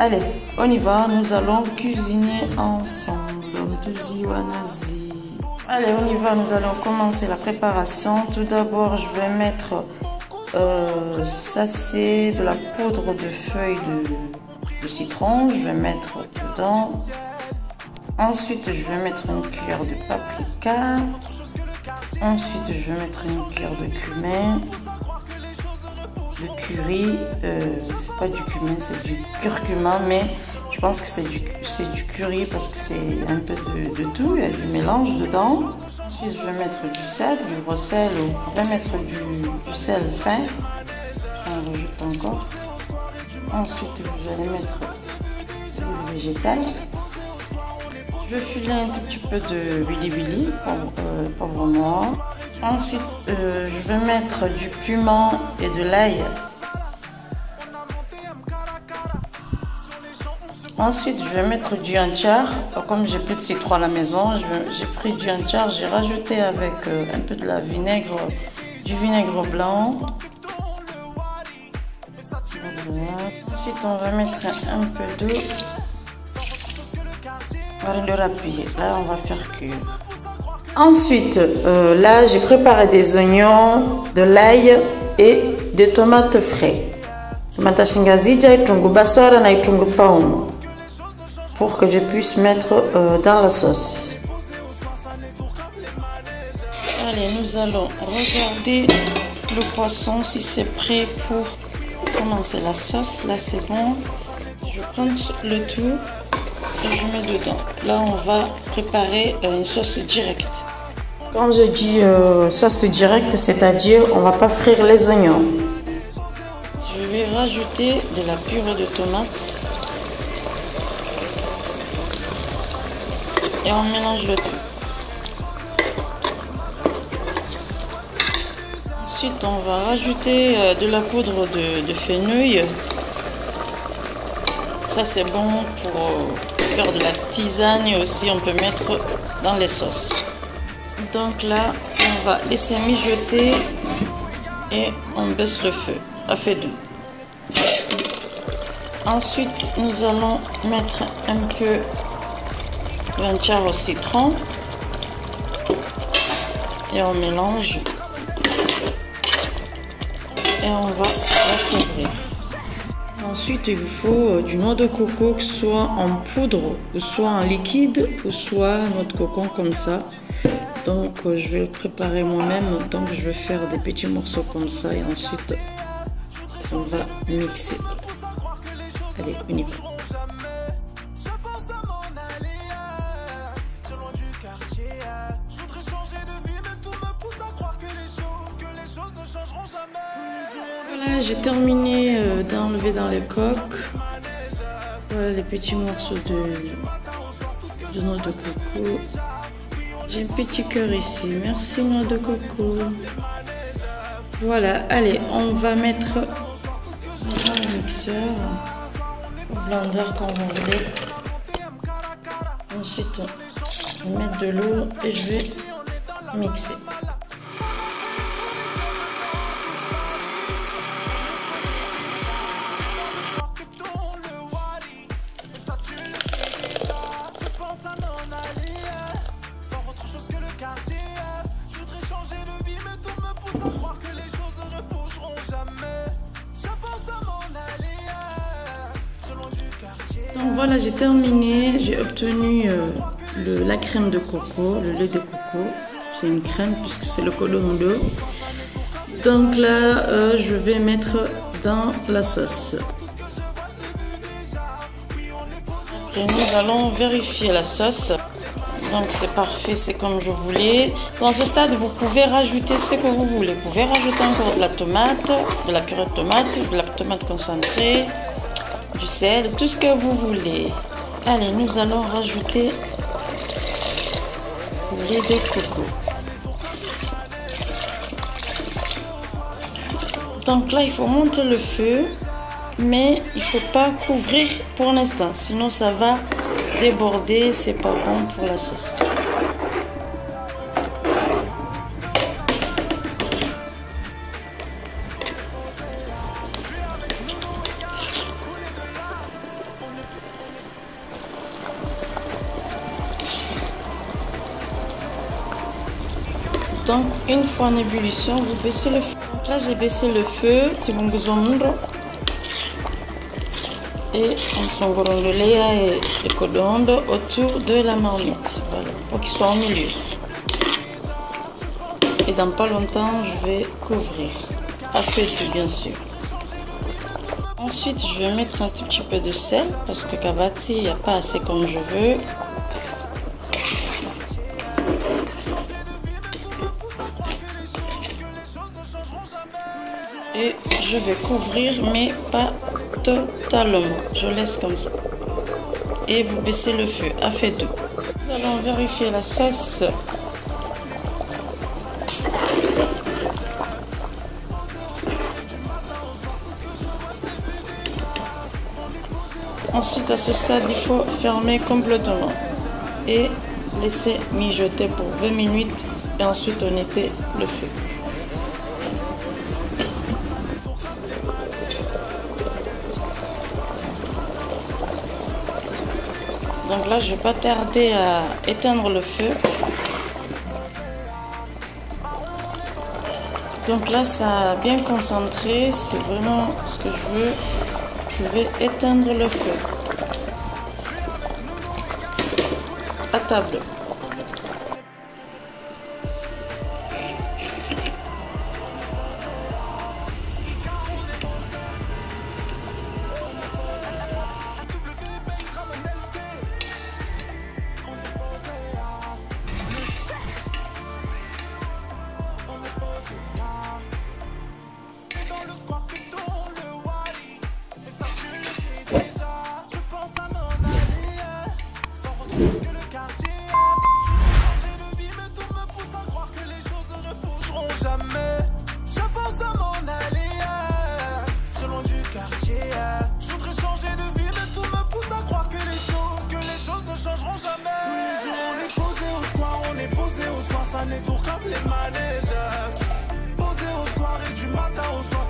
Allez, on y va, nous allons cuisiner ensemble. Allez, on y va, nous allons commencer la préparation. Tout d'abord, je vais mettre ça, c'est de la poudre de feuilles de citron. Je vais mettre dedans. Ensuite, je vais mettre une cuillère de paprika. Ensuite, je vais mettre une cuillère de cumin. De curry, c'est pas du cumin, c'est du curcuma, mais je pense que c'est du curry parce que c'est un peu de tout, il y a du mélange dedans. Ensuite, je vais mettre du sel, du gros sel, ou je vais mettre du sel fin. J'en rajoute encore. Ensuite, vous allez mettre l'huile végétale. Je vais filer un tout petit peu de wili-wili, poivre noir. Ensuite, je vais mettre du piment et de l'ail. Ensuite, je vais mettre du hanchar. Comme j'ai plus de citron à la maison, j'ai pris du hanchar. J'ai rajouté avec un peu de du vinaigre blanc. Voilà. Ensuite, on va mettre un peu d'eau. On va le rappuyer. Là, on va faire cuire. Ensuite, là, j'ai préparé des oignons, de l'ail et des tomates frais. Tomate shingazija, itungu basara na itungu saumu. Pour que je puisse mettre dans la sauce. Allez, nous allons regarder le poisson si c'est prêt pour commencer la sauce. Là, c'est bon. Je prends le tout. Et je mets dedans. Là, on va préparer une sauce directe. Quand je dis sauce directe, c'est-à-dire on va pas frire les oignons. Je vais rajouter de la purée de tomate. Et on mélange le tout. Ensuite, on va rajouter de la poudre de fenouil. Ça, c'est bon pour faire de la tisane et aussi on peut mettre dans les sauces. Donc là, on va laisser mijoter et on baisse le feu à feu doux. Ensuite, nous allons mettre un peu d'hanchar au citron et on mélange et on va recouvrir. Ensuite, il vous faut du noix de coco, que ce soit en poudre, ou soit en liquide, ou soit noix de coco comme ça. Donc, je vais le préparer moi-même. Donc, je vais faire des petits morceaux comme ça et ensuite, on va mixer. Allez, on y va. Voilà, j'ai terminé d'enlever dans les coques. Voilà les petits morceaux de noix de coco. J'ai un petit cœur ici. Merci noix de coco. Voilà, allez, on va mettre dans le mixeur, au blender quand vous voulez. Ensuite, je vais mettre de l'eau et je vais mixer. Donc voilà, j'ai terminé, j'ai obtenu la crème de coco, le lait de coco. C'est une crème puisque c'est le colondo. Donc là, je vais mettre dans la sauce. Après, nous allons vérifier la sauce. Donc c'est parfait, c'est comme je voulais. Dans ce stade, vous pouvez rajouter ce que vous voulez. Vous pouvez rajouter encore de la tomate, de la purée de tomate, de la tomate concentrée, du sel, tout ce que vous voulez. Allez, nous allons rajouter le lait de coco. Donc là, il faut monter le feu, mais il ne faut pas couvrir pour l'instant, sinon ça va déborder, c'est pas bon pour la sauce. Donc une fois en ébullition, vous baissez le feu. Donc là j'ai baissé le feu, c'est bon et on s'engorongolea et codondo autour de la marmite, voilà, pour qu'il soit au milieu. Et dans pas longtemps, je vais couvrir, à feu doux bien sûr. Ensuite, je vais mettre un tout petit peu de sel parce que cavati, il n'y a pas assez comme je veux. Et je vais couvrir, mais pas totalement. Je laisse comme ça. Et vous baissez le feu à feu doux. Nous allons vérifier la sauce. Ensuite, à ce stade, il faut fermer complètement et laisser mijoter pour 20 minutes et ensuite on éteint le feu. Donc là, je ne vais pas tarder à éteindre le feu. Donc là, ça a bien concentré, c'est vraiment ce que je veux. Je vais éteindre le feu. À table. Ça n'est pour comme les manèges. Posé au soir et du matin au soir.